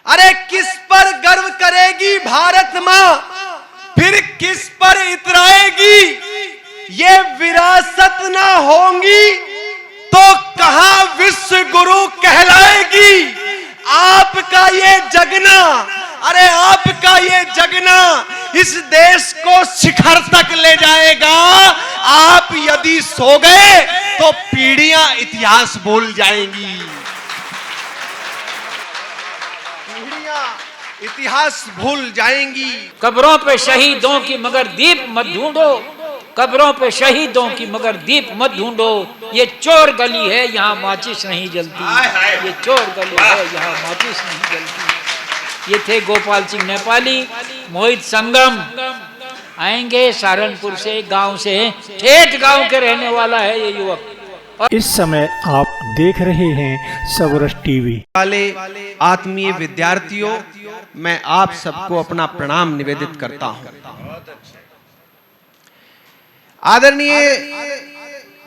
अरे किस पर गर्व करेगी भारत माँ, फिर किस पर इतराएगी। ये विरासत ना होंगी तो कहां विश्व गुरु कहलाएगी। आपका ये जगना, अरे आपका ये जगना इस देश को शिखर तक ले जाएगा। आप यदि सो गए तो पीढ़ियां इतिहास भूल जाएंगी, पीढ़ियां इतिहास भूल जाएंगी। कब्रों पे शहीदों की मगर दीप मत ढूंढो, कब्रों पे शहीदों की मगर दीप मत ढूंढो। ये चोर गली है यहाँ माचिस नहीं जलती, ये चोर गली है यहाँ माचिस नहीं जलती। ये थे गोपाल सिंह नेपाली। मोहित संगम आएंगे सहारनपुर से, गांव से, ठेठ गांव के रहने वाला है ये युवक। इस समय आप देख रहे हैं सबरस टीवी। वाले आत्मीय विद्यार्थियों, मैं आप सबको अपना प्रणाम निवेदित करता हूं। आदरणीय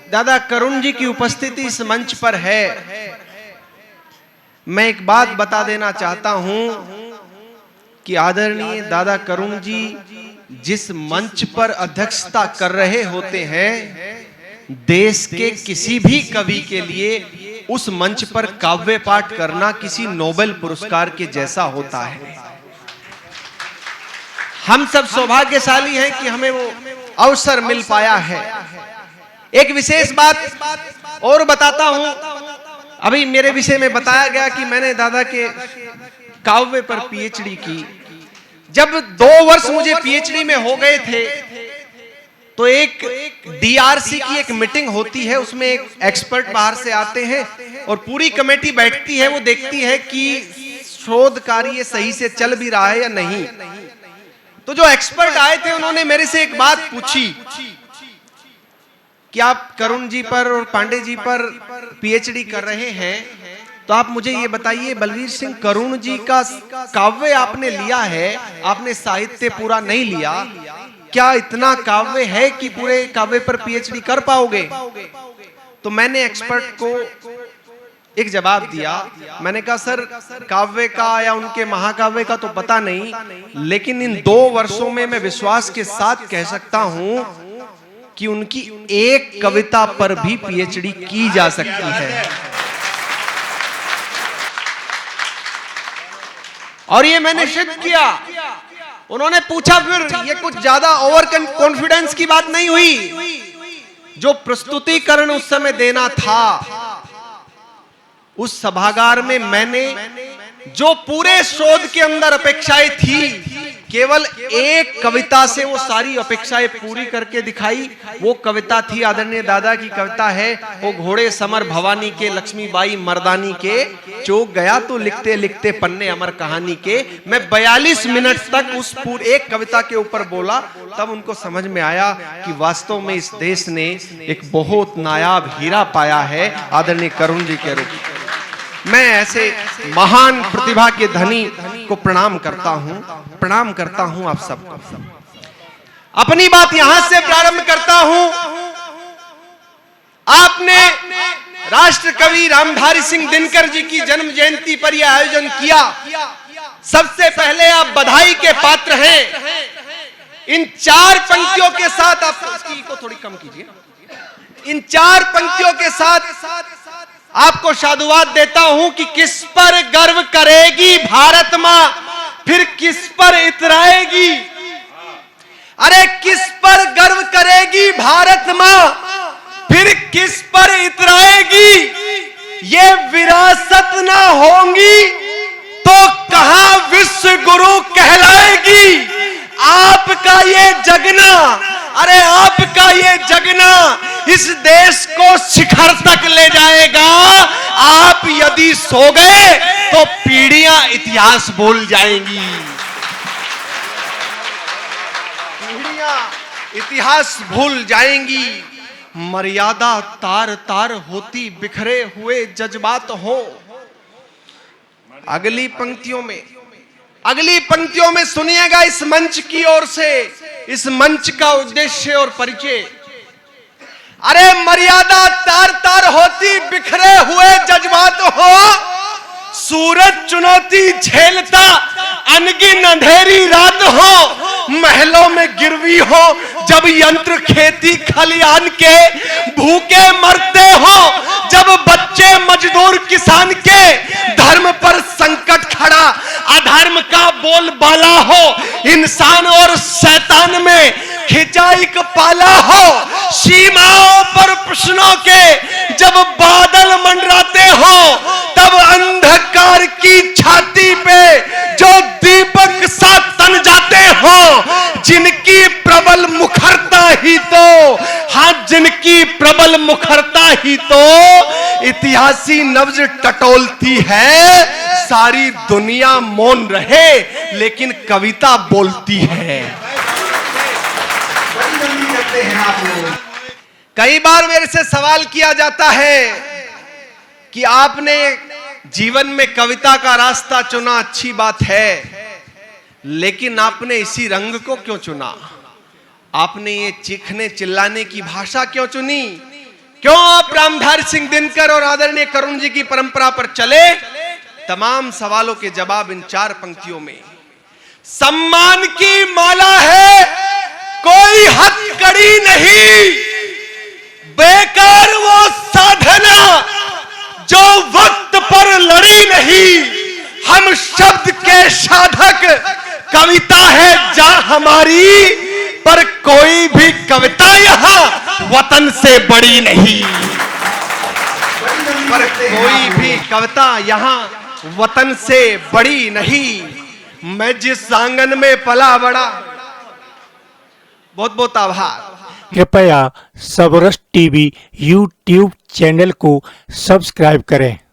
दादा करुण जी की उपस्थिति इस मंच पर है। मैं एक बात बता देना चाहता हूं कि आदरणीय दादा करुण जी जिस मंच पर अध्यक्षता कर रहे होते हैं, देश के किसी भी कवि के लिए उस मंच पर काव्य पाठ करना किसी नोबेल पुरस्कार के जैसा होता है। हम सब सौभाग्यशाली हैं कि हमें वो अवसर मिल पाया है। एक विशेष बात और बताता हूं। अभी मेरे विषय में बताया गया कि मैंने दादा के काव्य पर पीएचडी की। जब 2 वर्ष मुझे पीएचडी में हो गए थे तो एक डीआरसी की एक मीटिंग होती है, उसमें एक एक्सपर्ट बाहर से आते हैं और पूरी कमेटी बैठती है। वो देखती है कि शोध कार्य सही से चल भी रहा है या नहीं। तो जो एक्सपर्ट आए थे उन्होंने मेरे से एक बात पूछी कि आप करुण जी पर और पांडे जी पर पीएचडी कर रहे हैं, तो आप मुझे ये बताइए, बलवीर सिंह करुण जी का काव्य आपने लिया है, आपने साहित्य पूरा नहीं लिया, क्या इतना काव्य है कि पूरे काव्य पर पीएचडी कर पाओगे? तो मैंने एक्सपर्ट को एक जवाब दिया। मैंने कहा सर, काव्य का या उनके महाकाव्य का तो पता नहीं, लेकिन इन 2 वर्षों में मैं विश्वास के साथ कह सकता हूं कि उनकी एक कविता पर भी पीएचडी की जा सकती है। और ये मैंने सिद्ध किया। उन्होंने पूछा फिर ये कुछ ज्यादा ओवर कॉन्फिडेंस की बात नहीं हुई। जो प्रस्तुतिकरण उस समय देना था, उस सभागार में मैंने जो पूरे शोध के अंदर अपेक्षाएं थी, केवल एक कविता से वो सारी अपेक्षाएं पूरी करके दिखाई। वो कविता थी, आदरणीय दादा की कविता है, वो घोड़े समर भवानी के लक्ष्मीबाई मर्दानी के, चौक गया तो लिखते लिखते पन्ने अमर कहानी के। मैं 42 मिनट तक उस पूरी एक कविता के ऊपर बोला। तब उनको समझ में आया कि वास्तव में इस देश ने एक बहुत नायाब हीरा पाया है आदरणीय करुण जी के रूप में। मैं ऐसे महान प्रतिभा के धनी को प्रणाम करता हूं आप सबको। अपनी बात यहां से प्रारंभ करता हूं। आपने राष्ट्र कवि रामधारी सिंह दिनकर जी की जन्म जयंती पर यह आयोजन किया। सबसे पहले आप बधाई के पात्र हैं। इन 4 पंक्तियों के साथ आप इसकी को थोड़ी कम कीजिए। इन 4 पंक्तियों के साथ आपको साधुवाद देता हूं कि किस पर गर्व करेगी भारत मां, फिर किस पर इतराएगी। अरे किस पर गर्व करेगी भारत मां, फिर किस पर इतराएगी। ये विरासत ना होंगी तो कहां विश्व गुरु कहलाएगी। आपका ये जगना, अरे आपका ये जगना इस देश को शिखर तक ले जाएगा। आप यदि सो गए तो पीढ़ियां इतिहास भूल जाएंगी, पीढ़ियां इतिहास भूल जाएंगी। मर्यादा तार तार होती, बिखरे हुए जज्बात हो। अगली पंक्तियों में सुनिएगा इस मंच की ओर से, इस मंच का उद्देश्य और परिचय। अरे मर्यादा तार तार होती, बिखरे हुए जज्बात हो, सूरज चुनौती झेलता, अनगिन अंधेरी रात हो, महलों में गिरवी हो, जब यंत्र खेती खलियान के भूखे मरते हो, जब बच्चे मजदूर किसान के, धर्म पर संकट खड़ा, अधर्म का बोलबाला हो, इंसान और शैतान में खिंचाई पाला हो, सीमाओं पर प्रश्नों के जब बादल मंडराते हो, तब अंधकार की छाती पे जो दीपक सा तन जाते हो, जिनकी प्रबल मुखरता ही तो, हाँ जिनकी प्रबल मुखरता ही तो इतिहासी नब्ज टटोलती है, सारी दुनिया मौन रहे लेकिन कविता बोलती है। कई बार मेरे से सवाल किया जाता है कि आपने जीवन में कविता का रास्ता चुना, अच्छी बात है, लेकिन आपने इसी रंग को क्यों चुना? आपने ये चीखने चिल्लाने की भाषा क्यों चुनी? क्यों आप रामधारी सिंह दिनकर और आदरणीय करुण जी की परंपरा पर चले? तमाम सवालों के जवाब इन 4 पंक्तियों में। सम्मान की माला है, कोई हथकड़ी नहीं, बेकार वो साधना जो वक्त पर लड़ी नहीं, हम शब्द के साधक, कविता है जा हमारी, पर कोई भी कविता यहां वतन से बड़ी नहीं, पर कोई भी कविता यहां वतन से बड़ी नहीं। मैं जिस आंगन में पला बड़ा, बहुत बहुत आभार। कृपया सबरस टीवी यूट्यूब चैनल को सब्सक्राइब करें।